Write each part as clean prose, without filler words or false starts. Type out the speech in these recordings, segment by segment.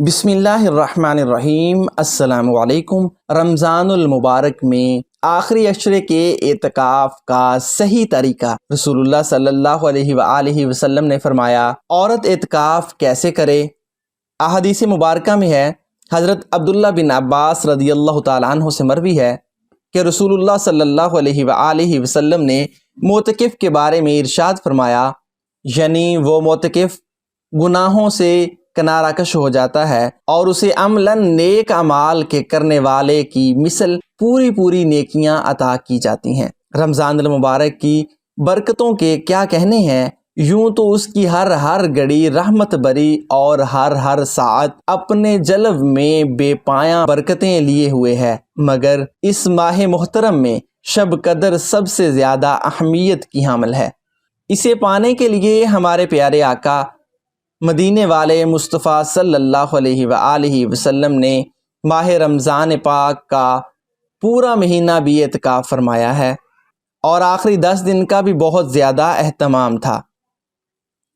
بسم اللہ الرحمن الرحیم۔ السلام علیکم۔ رمضان المبارک میں آخری عشرے کے اعتکاف کا صحیح طریقہ رسول اللہ صلی اللہ علیہ وآلہ وسلم نے فرمایا۔ عورت اعتکاف کیسے کرے؟ احادیث مبارکہ میں ہے، حضرت عبداللہ بن عباس رضی اللہ تعالیٰ عنہ سے مروی ہے کہ رسول اللہ صلی اللہ علیہ وآلہ وسلم نے معتکف کے بارے میں ارشاد فرمایا، یعنی وہ معتکف گناہوں سے کنارہ کش ہو جاتا ہے اور اسے عملاً نیک اعمال کے کرنے والے کی مثل پوری نیکیاں عطا کی جاتی ہیں۔ رمضان المبارک کی برکتوں کے کیا کہنے ہیں؟ یوں تو اس کی ہر گھڑی رحمت بری اور ہر ساعت اپنے جلو میں بے پایاں برکتیں لیے ہوئے ہے، مگر اس ماہ محترم میں شب قدر سب سے زیادہ اہمیت کی حامل ہے۔ اسے پانے کے لیے ہمارے پیارے آقا مدینے والے مصطفیٰ صلی اللہ علیہ وآلہ وسلم نے ماہ رمضان پاک کا پورا مہینہ بھی اعتکاف فرمایا ہے، اور آخری 10 دن کا بھی بہت زیادہ اہتمام تھا،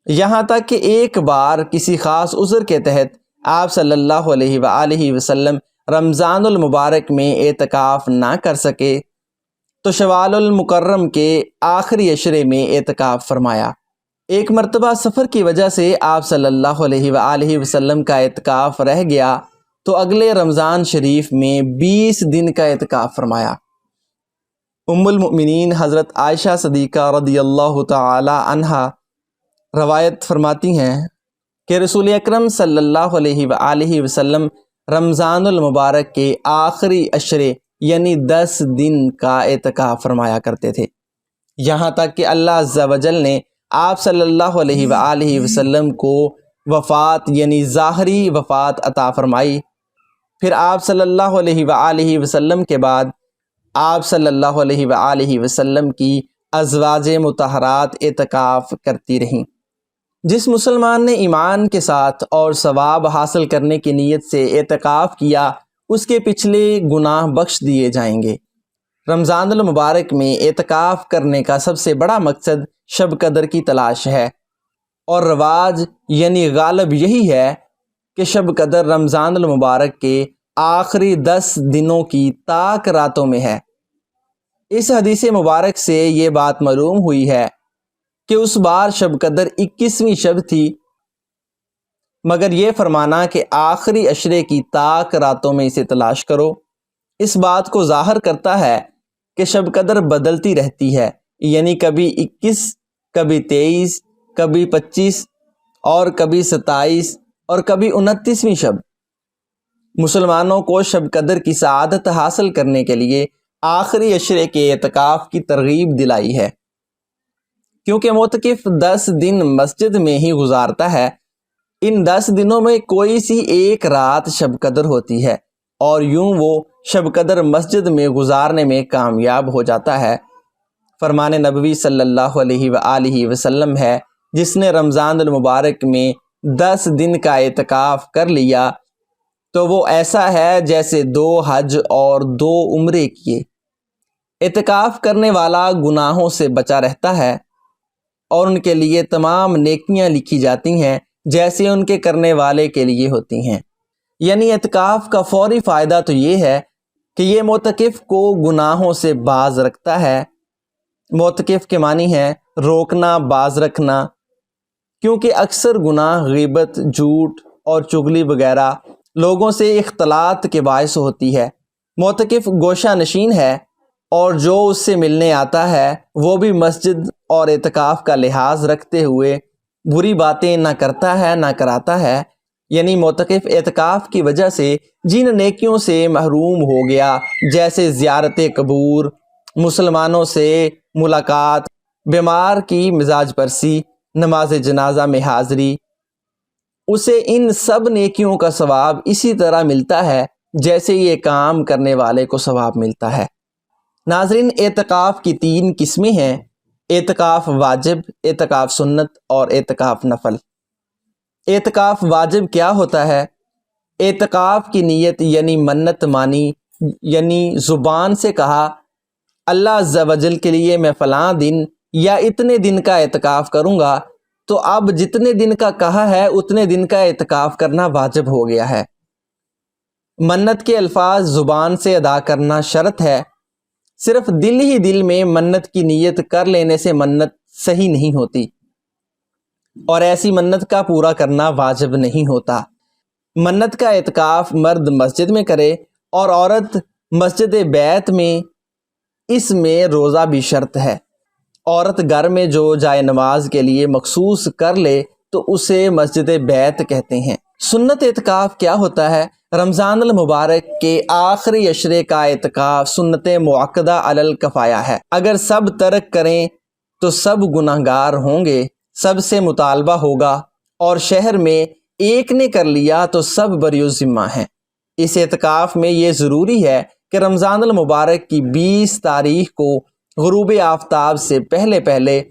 یہاں تک کہ ایک بار کسی خاص عذر کے تحت آپ صلی اللہ علیہ وآلہ وسلم رمضان المبارک میں اعتکاف نہ کر سکے تو شوال المکرم کے آخری عشرے میں اعتکاف فرمایا۔ ایک مرتبہ سفر کی وجہ سے آپ صلی اللہ علیہ وآلہ وسلم کا اعتکاف رہ گیا تو اگلے رمضان شریف میں 20 دن کا اعتکاف فرمایا۔ ام المؤمنین حضرت عائشہ صدیقہ رضی اللہ تعالی عنہا روایت فرماتی ہیں کہ رسول اکرم صلی اللہ علیہ وآلہ وسلم رمضان المبارک کے آخری عشرے یعنی 10 دن کا اعتکاف فرمایا کرتے تھے، یہاں تک کہ اللہ عز و جل نے آپ صلی اللہ علیہ وآلہ وسلم کو وفات یعنی ظاہری وفات عطا فرمائی۔ پھر آپ صلی اللہ علیہ وآلہ وسلم کے بعد آپ صلی اللہ علیہ وآلہ وسلم کی ازواج مطہرات اعتکاف کرتی رہیں۔ جس مسلمان نے ایمان کے ساتھ اور ثواب حاصل کرنے کی نیت سے اعتکاف کیا، اس کے پچھلے گناہ بخش دیے جائیں گے۔ رمضان المبارک میں اعتکاف کرنے کا سب سے بڑا مقصد شب قدر کی تلاش ہے، اور رواج یعنی غالب یہی ہے کہ شب قدر رمضان المبارک کے آخری 10 دنوں کی تاک راتوں میں ہے۔ اس حدیث مبارک سے یہ بات معلوم ہوئی ہے کہ اس بار شب قدر 21ویں شب تھی، مگر یہ فرمانا کہ آخری عشرے کی تاک راتوں میں اسے تلاش کرو، اس بات کو ظاہر کرتا ہے کہ شب قدر بدلتی رہتی ہے، یعنی کبھی 21، کبھی 23، کبھی 25 اور کبھی 27 اور کبھی 29ویں شب۔ مسلمانوں کو شب قدر کی سعادت حاصل کرنے کے لیے آخری عشرے کے اعتکاف کی ترغیب دلائی ہے، کیونکہ معتکف 10 دن مسجد میں ہی گزارتا ہے۔ ان 10 دنوں میں کوئی سی ایک رات شب قدر ہوتی ہے، اور یوں وہ شب قدر مسجد میں گزارنے میں کامیاب ہو جاتا ہے۔ فرمان نبوی صلی اللہ علیہ وآلہ وسلم ہے، جس نے رمضان المبارک میں 10 دن کا اعتکاف کر لیا تو وہ ایسا ہے جیسے 2 حج اور 2 عمرے کیے۔ اعتکاف کرنے والا گناہوں سے بچا رہتا ہے، اور ان کے لیے تمام نیکیاں لکھی جاتی ہیں جیسے ان کے کرنے والے کے لیے ہوتی ہیں۔ یعنی اعتکاف کا فوری فائدہ تو یہ ہے کہ یہ معتکف کو گناہوں سے باز رکھتا ہے۔ معتکف کے معنی ہے روکنا، باز رکھنا، کیونکہ اکثر گناہ غیبت، جھوٹ اور چغلی وغیرہ لوگوں سے اختلاط کے باعث ہوتی ہے۔ معتکف گوشہ نشین ہے، اور جو اس سے ملنے آتا ہے وہ بھی مسجد اور اعتکاف کا لحاظ رکھتے ہوئے بری باتیں نہ کرتا ہے نہ کراتا ہے۔ یعنی معتکف اعتکاف کی وجہ سے جن نیکیوں سے محروم ہو گیا، جیسے زیارت قبور، مسلمانوں سے ملاقات، بیمار کی مزاج پرسی، نماز جنازہ میں حاضری، اسے ان سب نیکیوں کا ثواب اسی طرح ملتا ہے جیسے یہ کام کرنے والے کو ثواب ملتا ہے۔ ناظرین، اعتکاف کی 3 قسمیں ہیں: اعتکاف واجب، اعتکاف سنت اور اعتکاف نفل۔ اعتکاف واجب کیا ہوتا ہے؟ اعتکاف کی نیت یعنی منت مانی، یعنی زبان سے کہا اللہ عز و جل کے لیے میں فلاں دن یا اتنے دن کا اعتکاف کروں گا، تو اب جتنے دن کا کہا ہے اتنے دن کا اعتکاف کرنا واجب ہو گیا ہے۔ منت کے الفاظ زبان سے ادا کرنا شرط ہے، صرف دل ہی دل میں منت کی نیت کر لینے سے منت صحیح نہیں ہوتی اور ایسی منت کا پورا کرنا واجب نہیں ہوتا۔ منت کا اعتکاف مرد مسجد میں کرے اور عورت مسجد بیت میں، اس میں روزہ بھی شرط ہے۔ عورت گھر میں جو جائے نماز کے لیے مخصوص کر لے تو اسے مسجد بیت کہتے ہیں۔ سنت اعتکاف کیا ہوتا ہے؟ رمضان المبارک کے آخری عشرے کا اعتکاف سنت مؤکدہ علی الکفایہ ہے۔ اگر سب ترک کریں تو سب گناہگار ہوں گے، سب سے مطالبہ ہوگا، اور شہر میں ایک نے کر لیا تو سب بری ذمہ ہیں۔ اس اعتکاف میں یہ ضروری ہے کہ رمضان المبارک کی 20 تاریخ کو غروب آفتاب سے پہلے پہلے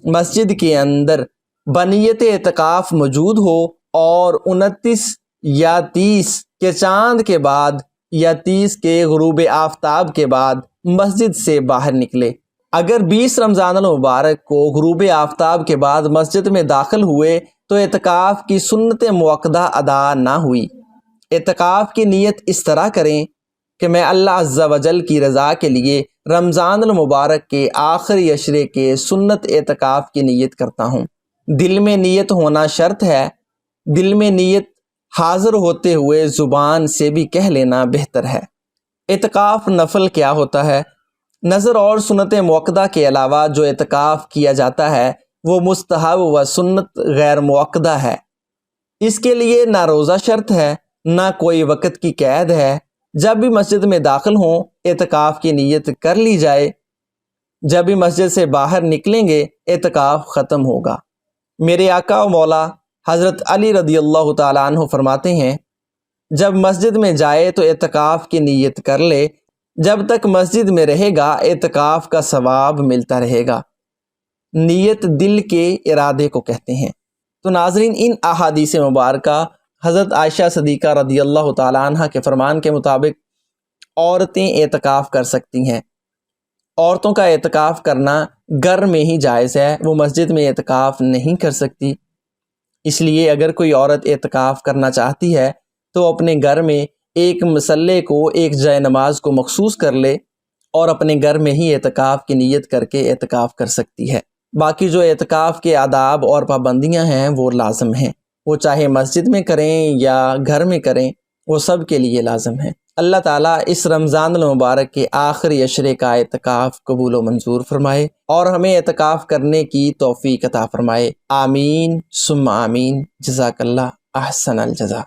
مسجد کے اندر بنیت اعتکاف موجود ہو اور 29 یا 30 کے چاند کے بعد یا 30 کے غروب آفتاب کے بعد مسجد سے باہر نکلے۔ اگر 20 رمضان المبارک کو غروب آفتاب کے بعد مسجد میں داخل ہوئے تو اعتکاف کی سنت مؤکدہ ادا نہ ہوئی۔ اعتکاف کی نیت اس طرح کریں کہ میں اللہ عز و جل کی رضا کے لیے رمضان المبارک کے آخری عشرے کے سنت اعتکاف کی نیت کرتا ہوں۔ دل میں نیت ہونا شرط ہے، دل میں نیت حاضر ہوتے ہوئے زبان سے بھی کہہ لینا بہتر ہے۔ اعتکاف نفل کیا ہوتا ہے؟ نظر اور سنت مؤکدہ کے علاوہ جو اعتکاف کیا جاتا ہے وہ مستحب و سنت غیر مؤکدہ ہے۔ اس کے لیے نہ روزہ شرط ہے، نہ کوئی وقت کی قید ہے۔ جب بھی مسجد میں داخل ہوں اعتکاف کی نیت کر لی جائے، جب بھی مسجد سے باہر نکلیں گے اعتکاف ختم ہوگا۔ میرے آقا و مولا حضرت علی رضی اللہ تعالیٰ عنہ فرماتے ہیں، جب مسجد میں جائے تو اعتکاف کی نیت کر لے، جب تک مسجد میں رہے گا اعتکاف کا ثواب ملتا رہے گا۔ نیت دل کے ارادے کو کہتے ہیں۔ تو ناظرین، ان احادیث مبارکہ حضرت عائشہ صدیقہ رضی اللہ تعالیٰ عنہ کے فرمان کے مطابق عورتیں اعتکاف کر سکتی ہیں۔ عورتوں کا اعتکاف کرنا گھر میں ہی جائز ہے، وہ مسجد میں اعتکاف نہیں کر سکتی۔ اس لیے اگر کوئی عورت اعتکاف کرنا چاہتی ہے تو اپنے گھر میں ایک مصلے کو، ایک جائے نماز کو مخصوص کر لے اور اپنے گھر میں ہی اعتکاف کی نیت کر کے اعتکاف کر سکتی ہے۔ باقی جو اعتکاف کے آداب اور پابندیاں ہیں وہ لازم ہیں، وہ چاہے مسجد میں کریں یا گھر میں کریں، وہ سب کے لیے لازم ہیں۔ اللہ تعالیٰ اس رمضان المبارک کے آخری عشرے کا اعتکاف قبول و منظور فرمائے اور ہمیں اعتکاف کرنے کی توفیق عطا فرمائے۔ آمین ثم آمین۔ جزاک اللہ احسن الجزا۔